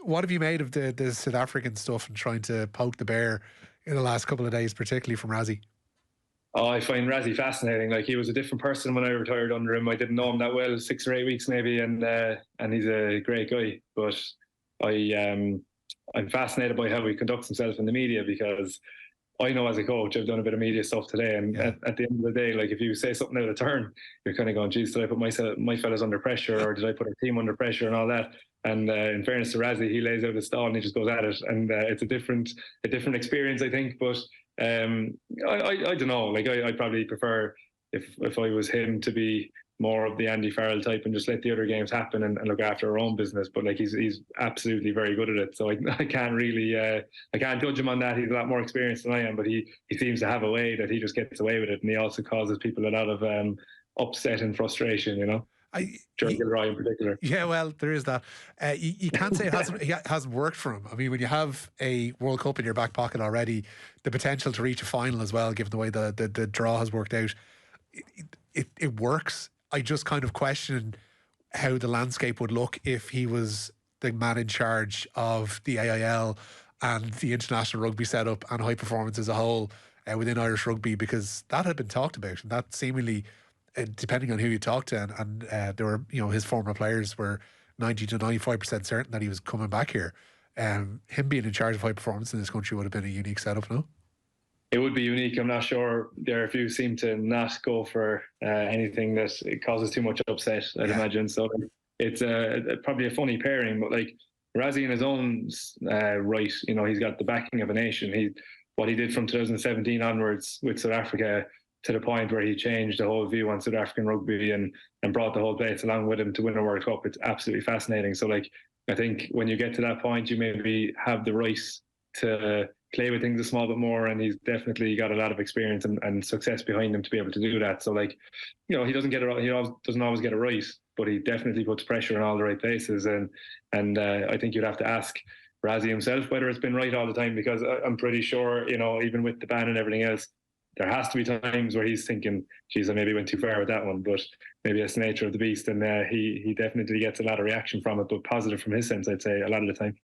what have you made of the South African stuff and trying to poke the bear in the last couple of days, particularly from Rassie? Oh, I find Rassie fascinating. Like, he was a different person when I retired under him. I didn't know him that well, 6 or 8 weeks maybe, and he's a great guy. But I'm fascinated by how he conducts himself in the media, because I know as a coach, I've done a bit of media stuff today, and at the end of the day, like, if you say something out of turn, you're kind of going, geez, did I put my fellas under pressure, or did I put our team under pressure, and all that? And in fairness to Rassie, he lays out his stall and he just goes at it, and it's a different experience, I think. But I don't know. Like, I probably prefer, if I was him, to be more of the Andy Farrell type and just let the other games happen and look after our own business. But like, he's absolutely very good at it. So I can't really I can't judge him on that. He's a lot more experienced than I am, but he seems to have a way that he just gets away with it, and he also causes people a lot of upset and frustration. You know. John Gilroy in particular. Yeah, well, there is that. You can't say it hasn't worked for him. I mean, when you have a World Cup in your back pocket already, the potential to reach a final as well, given the way the draw has worked out, it works. I just kind of question how the landscape would look if he was the man in charge of the AIL and the international rugby setup and high performance as a whole within Irish rugby, because that had been talked about, and that seemingly, depending on who you talk to, and there were, his former players were 90 to 95% certain that he was coming back here. Him being in charge of high performance in this country would have been a unique setup, no? It would be unique. I'm not sure. There are a few seem to not go for anything that it causes too much upset, I'd imagine. So it's probably a funny pairing, but like, Rassie in his own right, he's got the backing of a nation. What he did from 2017 onwards with South Africa, to the point where he changed the whole view on South African rugby and brought the whole place along with him to win a World Cup. It's absolutely fascinating. So like, I think when you get to that point, you maybe have the right to play with things a small bit more, and he's definitely got a lot of experience and success behind him to be able to do that. So like, he doesn't get it, he doesn't always get it right, but he definitely puts pressure in all the right places. And I think you'd have to ask Rassie himself whether it's been right all the time, because I'm pretty sure, even with the ban and everything else, there has to be times where he's thinking, geez, I maybe went too far with that one. But maybe that's the nature of the beast, and he definitely gets a lot of reaction from it, but positive from his sense, I'd say, a lot of the time.